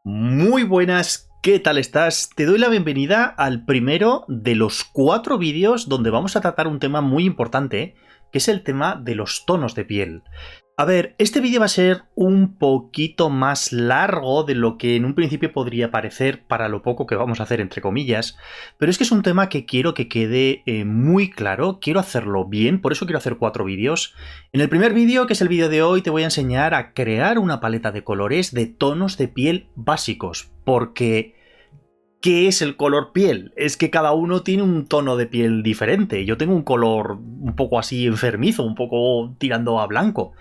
Muy buenas, ¿qué tal estás? Te doy la bienvenida al primero de los 4 vídeos donde vamos a tratar un tema muy importante, que es el tema de los tonos de piel. A ver, este vídeo va a ser un poquito más largo de lo que en un principio podría parecer para lo poco que vamos a hacer, entre comillas, pero es que es un tema que quiero que quede muy claro, quiero hacerlo bien, por eso quiero hacer 4 vídeos. En el primer vídeo, que es el vídeo de hoy, te voy a enseñar a crear una paleta de colores de tonos de piel básicos, porque ¿qué es el color piel? Es que cada uno tiene un tono de piel diferente. Yo tengo un color un poco así enfermizo, un poco tirando a blanco.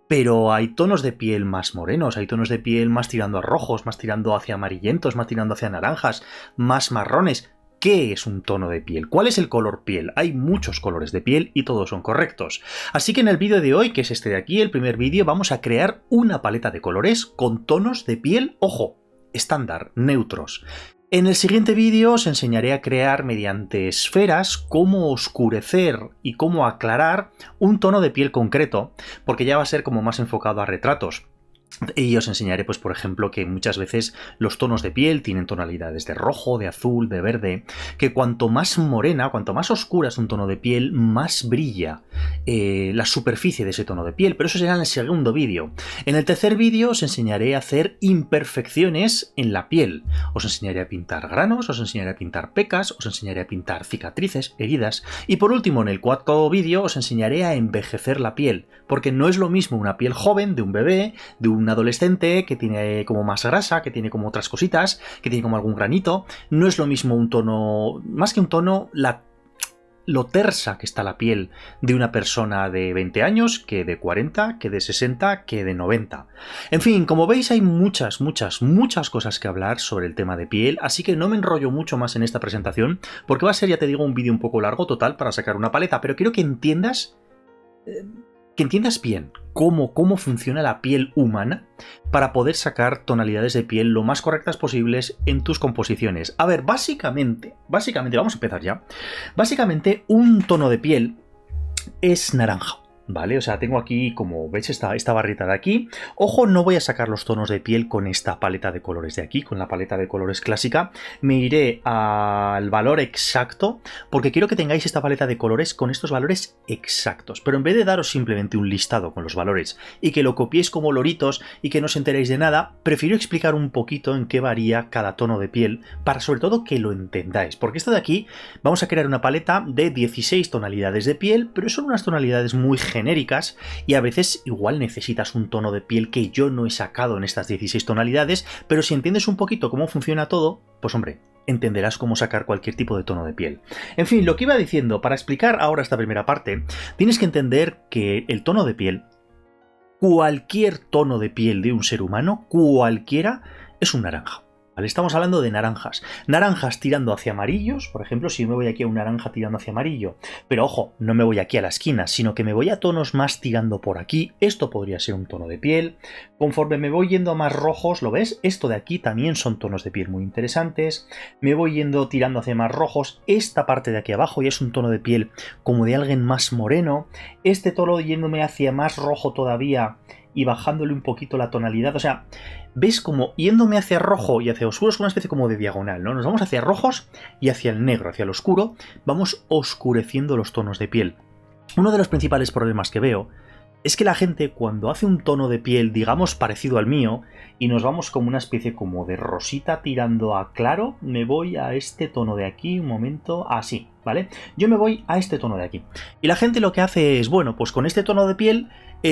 Pero hay tonos de piel más morenos, hay tonos de piel más tirando a rojos, más tirando hacia amarillentos, más tirando hacia naranjas, más marrones. ¿Qué es un tono de piel? ¿Cuál es el color piel? Hay muchos colores de piel y todos son correctos. Así que en el vídeo de hoy, que es este de aquí, el primer vídeo, vamos a crear una paleta de colores con tonos de piel, ojo, estándar, neutros. En el siguiente vídeo os enseñaré a crear mediante esferas cómo oscurecer y cómo aclarar un tono de piel concreto, porque ya va a ser como más enfocado a retratos. Y os enseñaré, pues, por ejemplo, que muchas veces los tonos de piel tienen tonalidades de rojo, de azul, de verde, que cuanto más morena, cuanto más oscura es un tono de piel, más brilla la superficie de ese tono de piel, pero eso será en el segundo vídeo. En el tercer vídeo os enseñaré a hacer imperfecciones en la piel. Os enseñaré a pintar granos, os enseñaré a pintar pecas, os enseñaré a pintar cicatrices, heridas, y por último, en el cuarto vídeo os enseñaré a envejecer la piel, porque no es lo mismo una piel joven de un bebé, de un adolescente que tiene como más grasa, que tiene como otras cositas, que tiene como algún granito. No es lo mismo un tono, más que un tono, lo tersa que está la piel de una persona de 20 años, que de 40, que de 60, que de 90. En fin, como veis hay muchas cosas que hablar sobre el tema de piel, así que no me enrollo mucho más en esta presentación, porque va a ser, ya te digo, un vídeo un poco largo total para sacar una paleta, pero quiero que entiendas bien cómo funciona la piel humana para poder sacar tonalidades de piel lo más correctas posibles en tus composiciones. A ver, básicamente, vamos a empezar ya. Básicamente, un tono de piel es naranja. ¿Vale? O sea, tengo aquí, como veis, esta barrita de aquí. Ojo, no voy a sacar los tonos de piel con esta paleta de colores de aquí, con la paleta de colores clásica. Me iré al valor exacto, porque quiero que tengáis esta paleta de colores con estos valores exactos. Pero en vez de daros simplemente un listado con los valores y que lo copiéis como loritos y que no os enteréis de nada, prefiero explicar un poquito en qué varía cada tono de piel, para sobre todo que lo entendáis. Porque esto de aquí, vamos a crear una paleta de 16 tonalidades de piel, pero son unas tonalidades muy genéricas y a veces igual necesitas un tono de piel que yo no he sacado en estas 16 tonalidades, pero si entiendes un poquito cómo funciona todo, pues hombre, entenderás cómo sacar cualquier tipo de tono de piel. En fin, lo que iba diciendo, para explicar ahora esta primera parte, tienes que entender que el tono de piel, cualquier tono de piel de un ser humano, cualquiera, es un naranja. ¿Vale? Estamos hablando de naranjas. Naranjas tirando hacia amarillos, por ejemplo, si yo me voy aquí a un naranja tirando hacia amarillo, pero ojo, no me voy aquí a la esquina, sino que me voy a tonos más tirando por aquí, esto podría ser un tono de piel. Conforme me voy yendo a más rojos, ¿lo ves? Esto de aquí también son tonos de piel muy interesantes. Me voy yendo tirando hacia más rojos, esta parte de aquí abajo ya es un tono de piel como de alguien más moreno. Este tono yéndome hacia más rojo todavía y bajándole un poquito la tonalidad, o sea, ves como yéndome hacia rojo y hacia oscuro es una especie como de diagonal, ¿no? Nos vamos hacia rojos y hacia el negro, hacia el oscuro, vamos oscureciendo los tonos de piel. Uno de los principales problemas que veo es que la gente cuando hace un tono de piel, digamos, parecido al mío, y nos vamos como una especie como de rosita tirando a claro, me voy a este tono de aquí, un momento, así, ¿vale? Yo me voy a este tono de aquí. Y la gente lo que hace es, bueno, pues con este tono de piel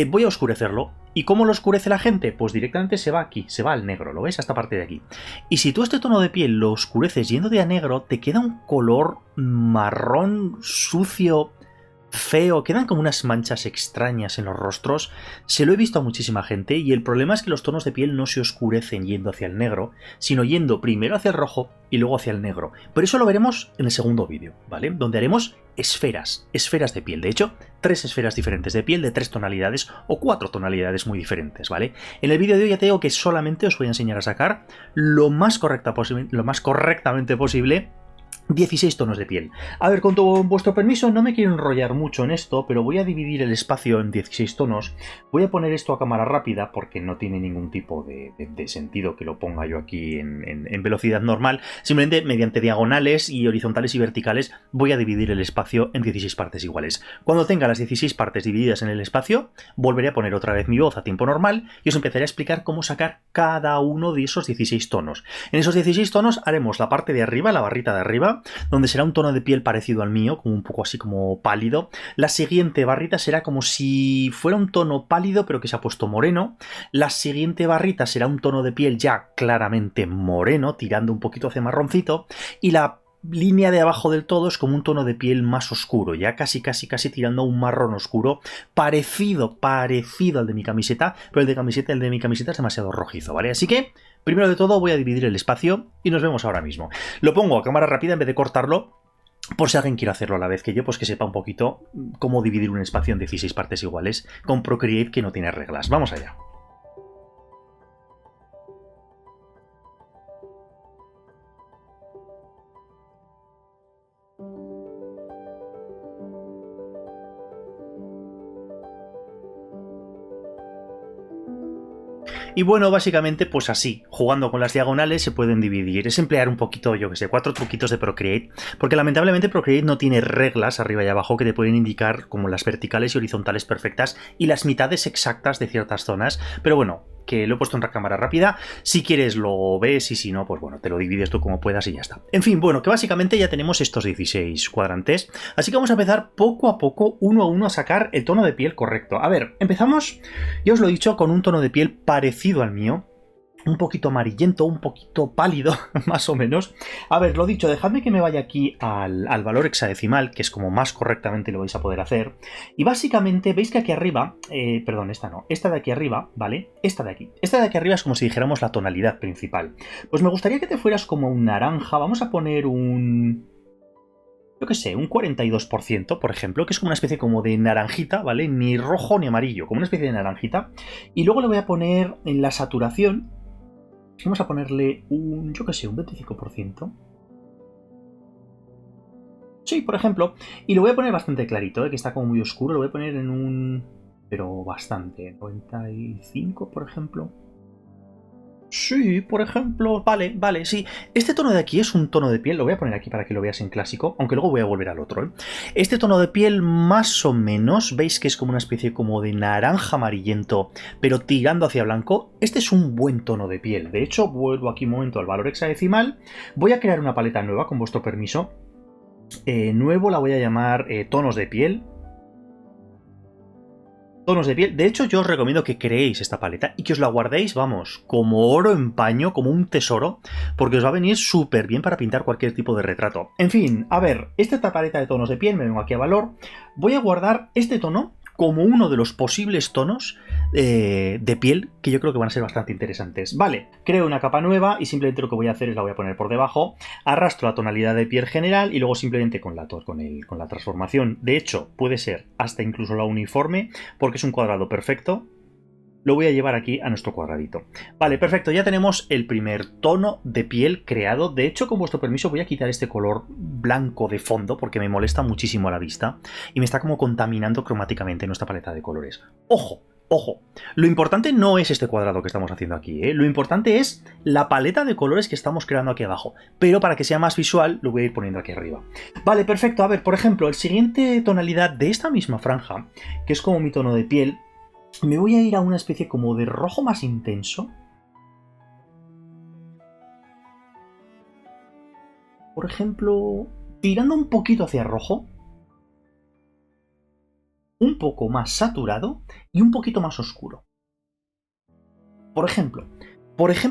voy a oscurecerlo. ¿Y cómo lo oscurece la gente? Pues directamente se va aquí, se va al negro, ¿lo ves? A esta parte de aquí. Y si tú este tono de piel lo oscureces yendo de a negro, te queda un color marrón, sucio, feo, quedan como unas manchas extrañas en los rostros. Se lo he visto a muchísima gente y el problema es que los tonos de piel no se oscurecen yendo hacia el negro, sino yendo primero hacia el rojo y luego hacia el negro. Pero eso lo veremos en el segundo vídeo, ¿vale? Donde haremos esferas de piel. De hecho, 3 esferas diferentes de piel de 3 tonalidades o 4 tonalidades muy diferentes, ¿vale? En el vídeo de hoy ya te digo que solamente os voy a enseñar a sacar lo más correctamente posible 16 tonos de piel. A ver, con vuestro permiso, no me quiero enrollar mucho en esto, pero voy a dividir el espacio en 16 tonos. Voy a poner esto a cámara rápida porque no tiene ningún tipo de sentido que lo ponga yo aquí en velocidad normal. Simplemente mediante diagonales y horizontales y verticales voy a dividir el espacio en 16 partes iguales. Cuando tenga las 16 partes divididas en el espacio, volveré a poner otra vez mi voz a tiempo normal y os empezaré a explicar cómo sacar cada uno de esos 16 tonos. En esos 16 tonos haremos la parte de arriba, la barrita de arriba, donde será un tono de piel parecido al mío, como un poco así como pálido. La siguiente barrita será como si fuera un tono pálido pero que se ha puesto moreno. La siguiente barrita será un tono de piel ya claramente moreno, tirando un poquito hacia marroncito. Y la línea de abajo del todo es como un tono de piel más oscuro, ya casi tirando a un marrón oscuro, parecido al de mi camiseta, pero el de mi camiseta es demasiado rojizo, ¿vale? Así que, primero de todo voy a dividir el espacio y nos vemos ahora mismo. Lo pongo a cámara rápida en vez de cortarlo, por si alguien quiere hacerlo a la vez que yo, pues que sepa un poquito cómo dividir un espacio en 16 partes iguales con Procreate, que no tiene reglas. Vamos allá. Y bueno, básicamente pues así, jugando con las diagonales se pueden dividir. Es emplear un poquito, yo que sé, 4 truquitos de Procreate, porque lamentablemente Procreate no tiene reglas arriba y abajo que te pueden indicar como las verticales y horizontales perfectas y las mitades exactas de ciertas zonas, pero bueno, que lo he puesto en cámara rápida. Si quieres lo ves y si no, pues bueno, te lo divides tú como puedas y ya está. En fin, bueno, que básicamente ya tenemos estos 16 cuadrantes, así que vamos a empezar poco a poco, uno a uno, a sacar el tono de piel correcto. A ver, empezamos, ya os lo he dicho, con un tono de piel parecido al mío, un poquito amarillento, un poquito pálido, más o menos. A ver, lo dicho, dejadme que me vaya aquí al valor hexadecimal, que es como más correctamente lo vais a poder hacer. Y básicamente, veis que aquí arriba, perdón, esta no, esta de aquí arriba, ¿vale? Esta de aquí. Esta de aquí arriba es como si dijéramos la tonalidad principal. Pues me gustaría que te fueras como un naranja, vamos a poner un... yo qué sé, un 42%, por ejemplo, que es como una especie como de naranjita, ¿vale? Ni rojo ni amarillo, como una especie de naranjita. Y luego le voy a poner en la saturación, vamos a ponerle un, yo qué sé, un 25%. Sí, por ejemplo. Y lo voy a poner bastante clarito, que está como muy oscuro. Lo voy a poner en un... pero bastante. 95, por ejemplo. Sí, por ejemplo, vale, sí. Este tono de aquí es un tono de piel, lo voy a poner aquí para que lo veas en clásico, aunque luego voy a volver al otro, ¿eh? Este tono de piel más o menos, veis que es como una especie como de naranja amarillento, pero tirando hacia blanco. Este es un buen tono de piel. De hecho, vuelvo aquí un momento al valor hexadecimal. Voy a crear una paleta nueva, con vuestro permiso. Nuevo la voy a llamar tonos de piel. Tonos de piel. De hecho, yo os recomiendo que creéis esta paleta y que os la guardéis, vamos, como oro en paño, como un tesoro, porque os va a venir súper bien para pintar cualquier tipo de retrato. En fin, a ver, esta paleta de tonos de piel, me vengo aquí a valor, voy a guardar este tono como uno de los posibles tonos de piel que yo creo que van a ser bastante interesantes. Vale, creo una capa nueva y simplemente lo que voy a hacer es la voy a poner por debajo, arrastro la tonalidad de piel general y luego simplemente con la transformación, de hecho puede ser hasta incluso la uniforme porque es un cuadrado perfecto, lo voy a llevar aquí a nuestro cuadradito. Vale, perfecto, ya tenemos el primer tono de piel creado. De hecho, con vuestro permiso voy a quitar este color blanco de fondo porque me molesta muchísimo a la vista y me está como contaminando cromáticamente nuestra paleta de colores. ¡Ojo! Ojo, lo importante no es este cuadrado que estamos haciendo aquí, ¿eh? Lo importante es la paleta de colores que estamos creando aquí abajo, pero para que sea más visual lo voy a ir poniendo aquí arriba. Vale, perfecto, a ver, por ejemplo, el siguiente tonalidad de esta misma franja, que es como mi tono de piel, me voy a ir a una especie como de rojo más intenso. Por ejemplo, tirando un poquito hacia rojo, un poco más saturado y un poquito más oscuro. Por ejemplo,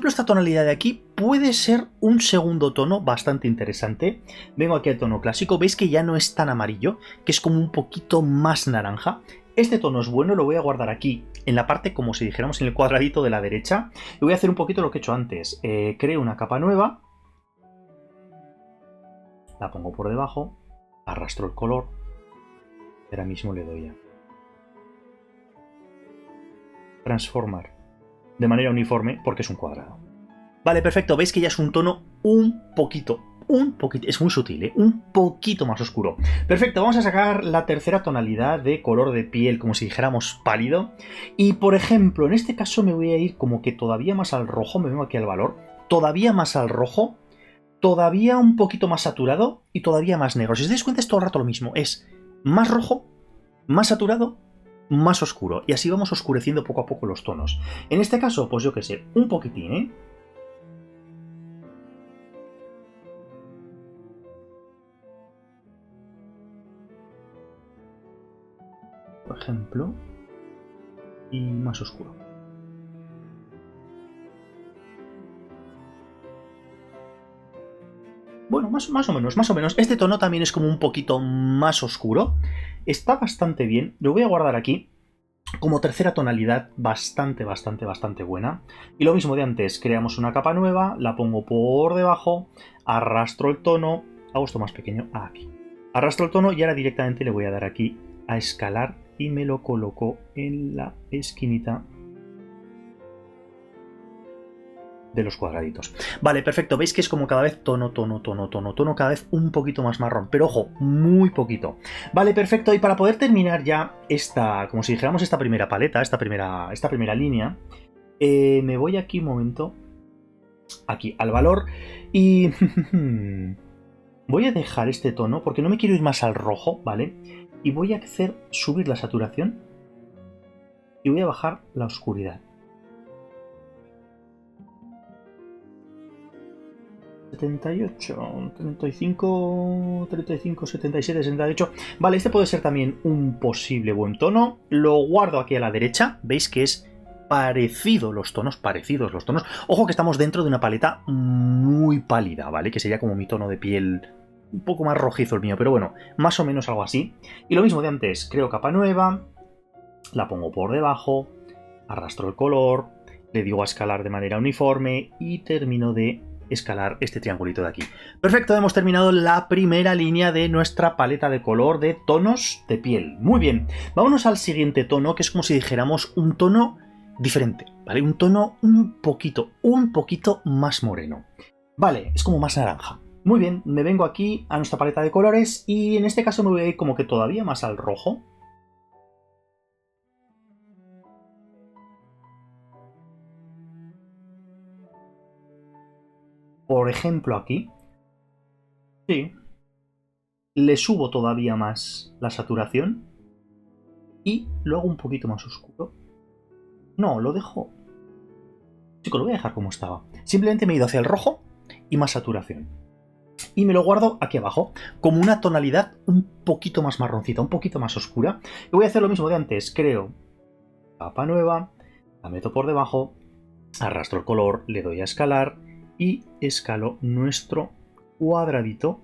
esta tonalidad de aquí puede ser un segundo tono bastante interesante. Vengo aquí al tono clásico, veis que ya no es tan amarillo, que es como un poquito más naranja. Este tono es bueno, lo voy a guardar aquí, en la parte como si dijéramos en el cuadradito de la derecha. Y voy a hacer un poquito lo que he hecho antes. Creo una capa nueva, la pongo por debajo, arrastro el color, y ahora mismo le doy a transformar de manera uniforme porque es un cuadrado. Vale, perfecto, veis que ya es un tono un poquito un poquito, es muy sutil, ¿eh? Un poquito más oscuro. Perfecto, vamos a sacar la tercera tonalidad de color de piel, como si dijéramos pálido. Y por ejemplo, en este caso me voy a ir como que todavía más al rojo, me vengo aquí al valor, todavía más al rojo, todavía un poquito más saturado y todavía más negro. Si os dais cuenta es todo el rato lo mismo, es más rojo, más saturado, más oscuro. Y así vamos oscureciendo poco a poco los tonos. En este caso, pues yo qué sé, un poquitín, ¿eh? Por ejemplo, y más oscuro. Bueno, más o menos, más o menos. Este tono también es como un poquito más oscuro. Está bastante bien. Lo voy a guardar aquí como tercera tonalidad bastante buena. Y lo mismo de antes, creamos una capa nueva, la pongo por debajo, arrastro el tono, hago esto más pequeño, aquí. Arrastro el tono y ahora directamente le voy a dar aquí a escalar y me lo coloco en la esquinita de los cuadraditos. Vale, perfecto. Veis que es como cada vez tono, cada vez un poquito más marrón. Pero ojo, muy poquito. Vale, perfecto. Y para poder terminar ya esta, como si dijéramos esta primera paleta, esta primera línea, me voy aquí un momento, aquí al valor, y voy a dejar este tono, porque no me quiero ir más al rojo, ¿vale? Y voy a hacer subir la saturación y voy a bajar la oscuridad. 78, 35, 35, 77, 68. Vale, este puede ser también un posible buen tono. Lo guardo aquí a la derecha. Veis que es parecidos los tonos. Ojo que estamos dentro de una paleta muy pálida, ¿vale? Que sería como mi tono de piel un poco más rojizo el mío, pero bueno, más o menos algo así. Y lo mismo de antes, creo capa nueva, la pongo por debajo, arrastro el color, le digo a escalar de manera uniforme y termino de escalar este triangulito de aquí. Perfecto, hemos terminado la primera línea de nuestra paleta de color de tonos de piel. Muy bien, vámonos al siguiente tono, que es como si dijéramos un tono diferente, ¿vale? Un tono un poquito más moreno. Vale, es como más naranja. Muy bien, me vengo aquí a nuestra paleta de colores y en este caso me voy a ir como que todavía más al rojo. Por ejemplo aquí. Sí. Le subo todavía más la saturación y lo hago un poquito más oscuro. No, lo dejo... Chicos, lo voy a dejar como estaba. Simplemente me he ido hacia el rojo y más saturación. Y me lo guardo aquí abajo, como una tonalidad un poquito más marroncita, un poquito más oscura. Y voy a hacer lo mismo de antes. Creo capa nueva, la meto por debajo, arrastro el color, le doy a escalar y escalo nuestro cuadradito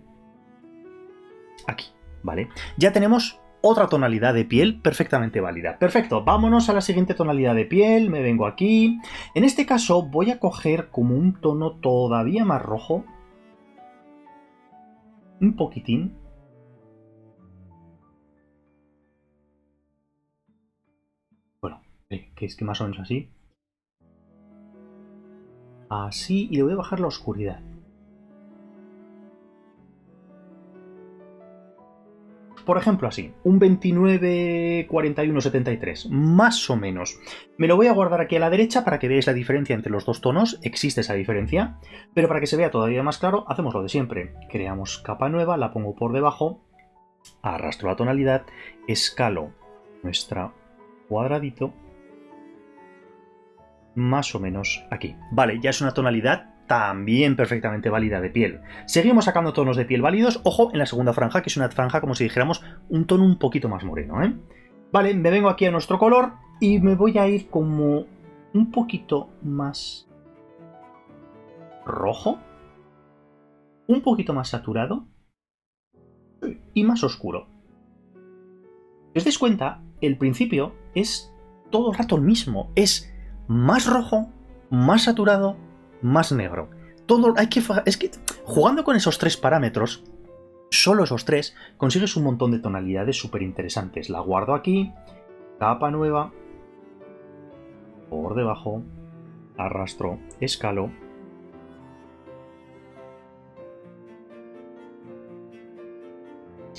aquí, ¿vale? Ya tenemos otra tonalidad de piel perfectamente válida. Perfecto, vámonos a la siguiente tonalidad de piel, me vengo aquí. En este caso voy a coger como un tono todavía más rojo, un poquitín. Bueno, que es que más o menos así. Así, y le voy a bajar la oscuridad. Por ejemplo así, un 29, 41, 73, más o menos. Me lo voy a guardar aquí a la derecha para que veáis la diferencia entre los dos tonos, existe esa diferencia, pero para que se vea todavía más claro, hacemos lo de siempre. Creamos capa nueva, la pongo por debajo, arrastro la tonalidad, escalo nuestro cuadradito, más o menos aquí. Vale, ya es una tonalidad también perfectamente válida de piel. Seguimos sacando tonos de piel válidos, ojo, en la segunda franja, que es una franja como si dijéramos un tono un poquito más moreno, ¿eh? Vale, me vengo aquí a nuestro color y me voy a ir como un poquito más rojo, un poquito más saturado y más oscuro. Si os dais cuenta, el principio es todo el rato el mismo, es más rojo, más saturado, más negro. Todo es que jugando con esos tres parámetros, solo esos tres, consigues un montón de tonalidades súper interesantes. La guardo aquí, capa nueva, por debajo, arrastro, escalo.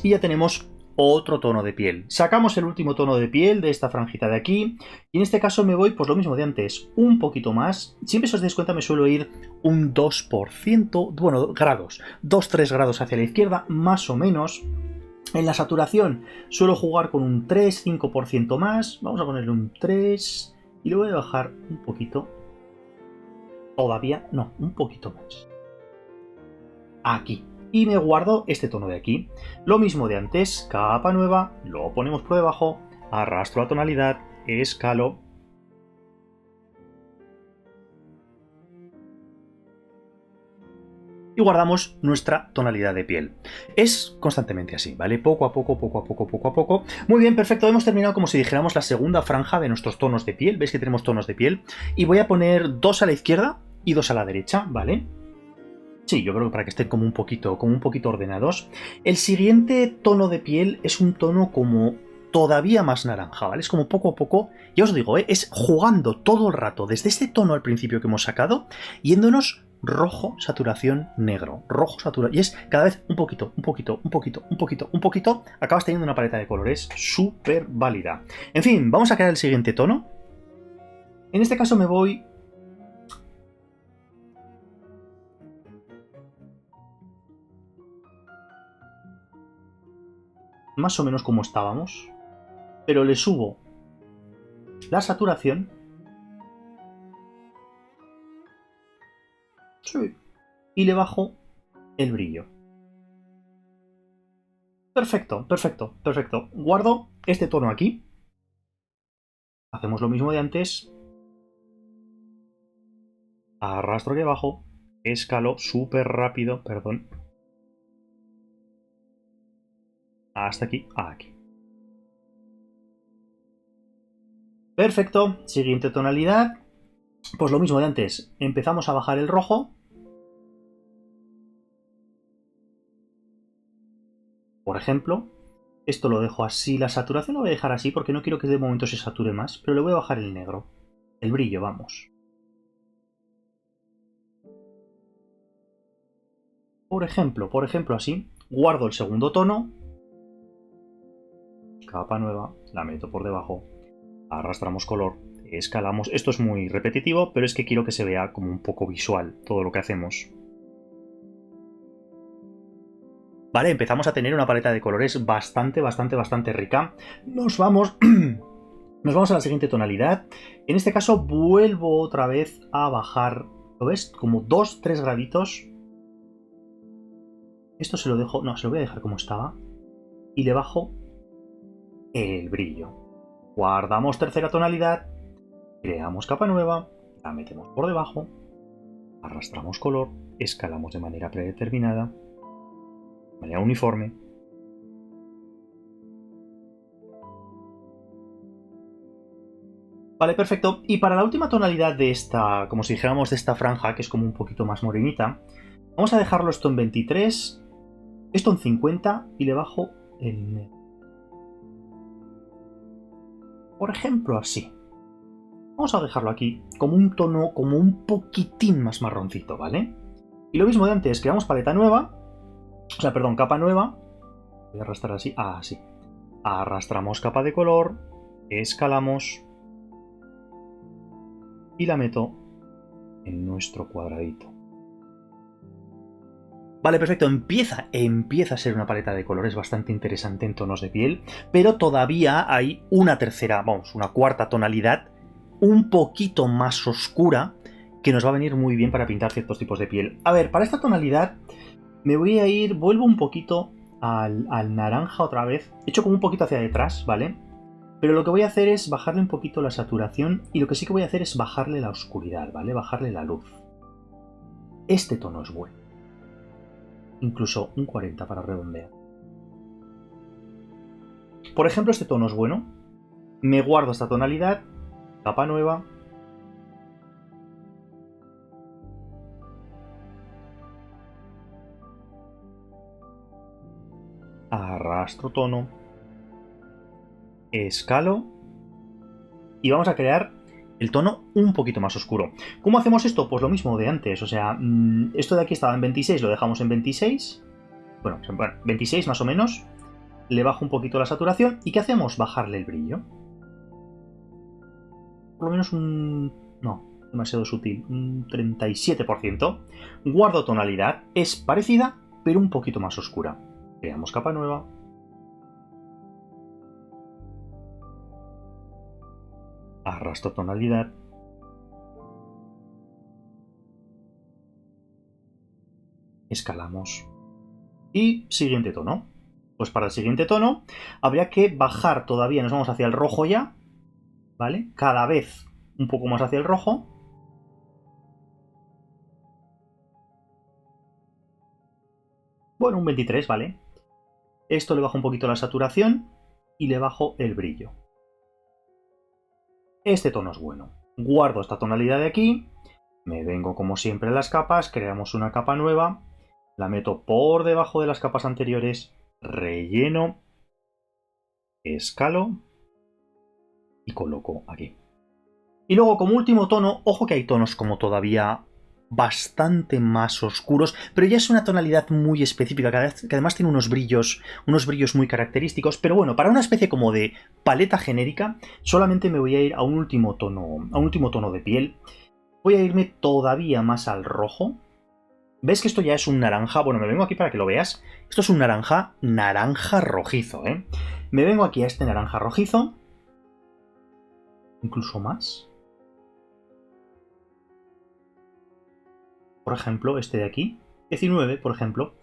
y ya tenemos otro tono de piel. Sacamos el último tono de piel de esta franjita de aquí y en este caso me voy, pues lo mismo de antes, un poquito más. Siempre, si os dais cuenta, me suelo ir un 2%, bueno, grados, 2-3 grados hacia la izquierda, más o menos. En la saturación suelo jugar con un 3-5% más. Vamos a ponerle un 3 y lo voy a bajar un poquito. Todavía no, un poquito más. Aquí. Y me guardo este tono de aquí. Lo mismo de antes, capa nueva, lo ponemos por debajo, arrastro la tonalidad, escalo. Y guardamos nuestra tonalidad de piel. Es constantemente así, ¿vale? Poco a poco, poco a poco, poco a poco. Muy bien, perfecto. Hemos terminado como si dijéramos la segunda franja de nuestros tonos de piel. ¿Veis que tenemos tonos de piel? Y voy a poner 2 a la izquierda y 2 a la derecha, ¿vale? Sí, yo creo que para que estén como un poquito ordenados. El siguiente tono de piel es un tono como todavía más naranja, ¿vale? Es como poco a poco, ya os digo, es jugando todo el rato desde este tono al principio que hemos sacado, yéndonos rojo, saturación, negro, rojo, saturación, y es cada vez un poquito, un poquito, un poquito, un poquito, un poquito, acabas teniendo una paleta de colores súper válida. En fin, vamos a crear el siguiente tono. En este caso me voy... más o menos como estábamos, pero le subo la saturación. Sí. Y le bajo el brillo. Perfecto, perfecto, perfecto. Guardo este tono aquí. Hacemos lo mismo de antes. Arrastro aquí abajo. Escalo súper rápido, perdón. Hasta aquí, aquí. Perfecto. Siguiente tonalidad. Pues lo mismo de antes. Empezamos a bajar el rojo. Por ejemplo, esto lo dejo así. La saturación lo voy a dejar así porque no quiero que de momento se sature más. Pero le voy a bajar el negro. El brillo, vamos. Por ejemplo así. Guardo el segundo tono. Capa nueva. La meto por debajo. Arrastramos color. Escalamos. Esto es muy repetitivo, pero es que quiero que se vea como un poco visual todo lo que hacemos. Vale, empezamos a tener una paleta de colores bastante rica. Nos vamos a la siguiente tonalidad. En este caso vuelvo otra vez a bajar, ¿lo ves? Como 2-3 graditos. Esto se lo dejo, no, se lo voy a dejar como estaba. Y le bajo el brillo. Guardamos tercera tonalidad. Creamos capa nueva. La metemos por debajo. Arrastramos color. Escalamos de manera predeterminada. De manera uniforme. Vale, perfecto. Y para la última tonalidad de esta, como si dijéramos de esta franja, que es como un poquito más morenita, vamos a dejarlo esto en 23, esto en 50 y le bajo el negro. Por ejemplo, así. Vamos a dejarlo aquí como un tono, como un poquitín más marroncito, ¿vale? Y lo mismo de antes, creamos paleta nueva, o sea, perdón, capa nueva. Voy a arrastrar así, así. Arrastramos capa de color, escalamos y la meto en nuestro cuadradito. Vale, perfecto. Empieza a ser una paleta de colores bastante interesante en tonos de piel, pero todavía hay una tercera, vamos, una cuarta tonalidad un poquito más oscura que nos va a venir muy bien para pintar ciertos tipos de piel. A ver, para esta tonalidad me voy a ir, vuelvo un poquito al naranja otra vez, hecho como un poquito hacia detrás, ¿vale? Pero lo que voy a hacer es bajarle un poquito la saturación y lo que sí que voy a hacer es bajarle la oscuridad, ¿vale? Bajarle la luz. Este tono es bueno. Incluso un 40 para redondear. Por ejemplo, este tono es bueno. Me guardo esta tonalidad, capa nueva. Arrastro tono. Escalo. Y vamos a crear el tono un poquito más oscuro. ¿Cómo hacemos esto? Pues lo mismo de antes. O sea, esto de aquí estaba en 26, lo dejamos en 26. Bueno, 26 más o menos. le bajo un poquito la saturación. ¿Y qué hacemos? Bajarle el brillo. Por lo menos no, demasiado sutil. Un 37%. Guardo tonalidad. Es parecida, pero un poquito más oscura. Creamos capa nueva. Arrastro tonalidad. Escalamos. Y siguiente tono. Pues para el siguiente tono habría que bajar todavía, nos vamos hacia el rojo ya, ¿vale? Cada vez un poco más hacia el rojo. Bueno, un 23, ¿vale? Esto le bajo un poquito la saturación y le bajo el brillo. Este tono es bueno. Guardo esta tonalidad de aquí, me vengo como siempre a las capas, creamos una capa nueva, la meto por debajo de las capas anteriores, relleno, escalo y coloco aquí. Y luego como último tono, ojo que hay tonos como todavía bastante más oscuros, pero ya es una tonalidad muy específica, que además tiene unos brillos muy característicos, pero bueno, para una especie como de paleta genérica, solamente me voy a ir a un último tono de piel. Voy a irme todavía más al rojo. ¿Ves que esto ya es un naranja? Bueno, me vengo aquí para que lo veas. Esto es un naranja rojizo, ¿eh? Me vengo aquí a este naranja rojizo. Incluso más. Por ejemplo, este de aquí, 19, por ejemplo,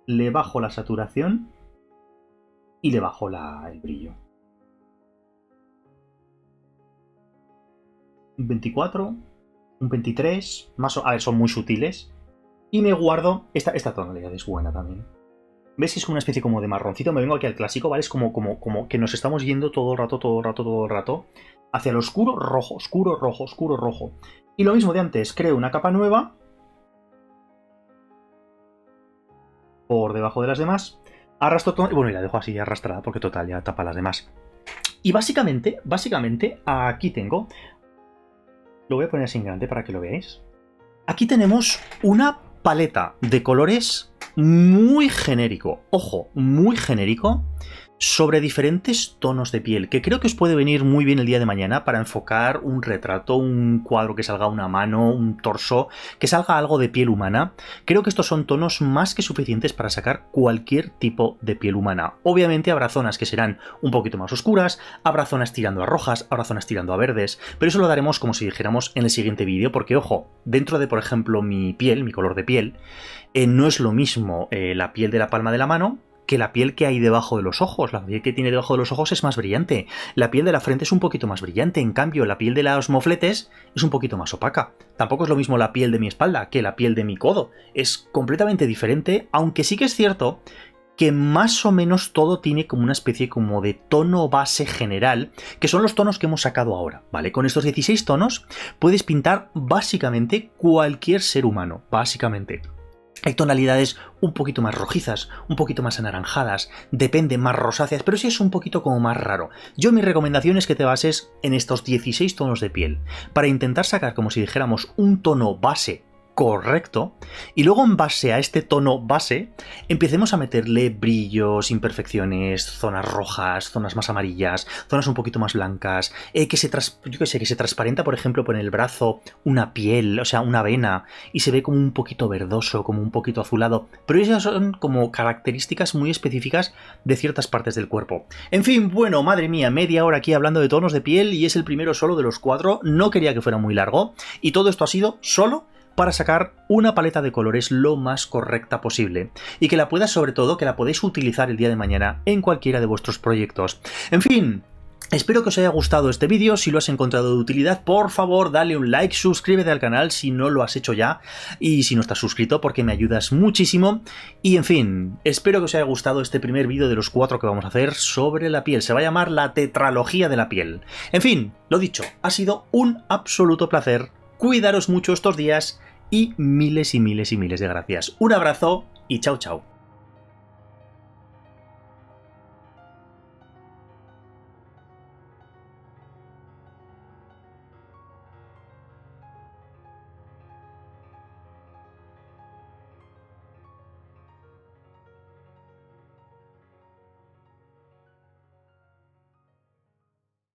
le bajo la saturación y le bajo el brillo. Un 24, un 23, a ver, son muy sutiles. Y me guardo, esta tonalidad es buena también. ¿Ves que es una especie como de marroncito? Me vengo aquí al clásico, ¿vale? Es como que nos estamos yendo todo el rato hacia el oscuro, rojo, oscuro, rojo, oscuro, rojo. Y lo mismo de antes, creo una capa nueva por debajo de las demás, arrastro todo, bueno, y la dejo así arrastrada porque total ya tapa las demás. Y básicamente, aquí tengo, lo voy a poner así en grande para que lo veáis. Aquí tenemos una paleta de colores muy genérico, ojo, muy genérico, sobre diferentes tonos de piel, que creo que os puede venir muy bien el día de mañana para enfocar un retrato, un cuadro que salga una mano, un torso, que salga algo de piel humana. Creo que estos son tonos más que suficientes para sacar cualquier tipo de piel humana. Obviamente habrá zonas que serán un poquito más oscuras, habrá zonas tirando a rojas, habrá zonas tirando a verdes, pero eso lo daremos como si dijéramos en el siguiente vídeo, porque ojo, dentro de por ejemplo mi piel, mi color de piel, no es lo mismo la piel de la palma de la mano que la piel que hay debajo de los ojos. La piel que tiene debajo de los ojos es más brillante. La piel de la frente es un poquito más brillante. En cambio, la piel de los mofletes es un poquito más opaca. Tampoco es lo mismo la piel de mi espalda que la piel de mi codo. Es completamente diferente, aunque sí que es cierto que más o menos todo tiene como una especie como de tono base general, que son los tonos que hemos sacado ahora, ¿vale? Con estos 16 tonos puedes pintar básicamente cualquier ser humano, básicamente. Hay tonalidades un poquito más rojizas, un poquito más anaranjadas, depende, más rosáceas, pero sí es un poquito como más raro. Yo mi recomendación es que te bases en estos 16 tonos de piel, para intentar sacar como si dijéramos un tono base correcto, y luego en base a este tono base empecemos a meterle brillos, imperfecciones, zonas rojas, zonas más amarillas, zonas un poquito más blancas, que se transparenta por ejemplo por el brazo una piel, o sea una vena, y se ve como un poquito verdoso, como un poquito azulado, pero esas son como características muy específicas de ciertas partes del cuerpo. En fin, bueno, madre mía, media hora aquí hablando de tonos de piel y es el primero solo de los 4, no quería que fuera muy largo, y todo esto ha sido solo para sacar una paleta de colores lo más correcta posible y que la puedas, sobre todo, que la podéis utilizar el día de mañana en cualquiera de vuestros proyectos. En fin, espero que os haya gustado este vídeo. Si lo has encontrado de utilidad, por favor dale un like, suscríbete al canal si no lo has hecho ya y si no estás suscrito, porque me ayudas muchísimo. Y en fin, espero que os haya gustado este primer vídeo de los 4 que vamos a hacer sobre la piel. Se va a llamar la tetralogía de la piel. En fin, lo dicho, ha sido un absoluto placer. Cuidaros mucho estos días y miles de gracias. Un abrazo y chao chao.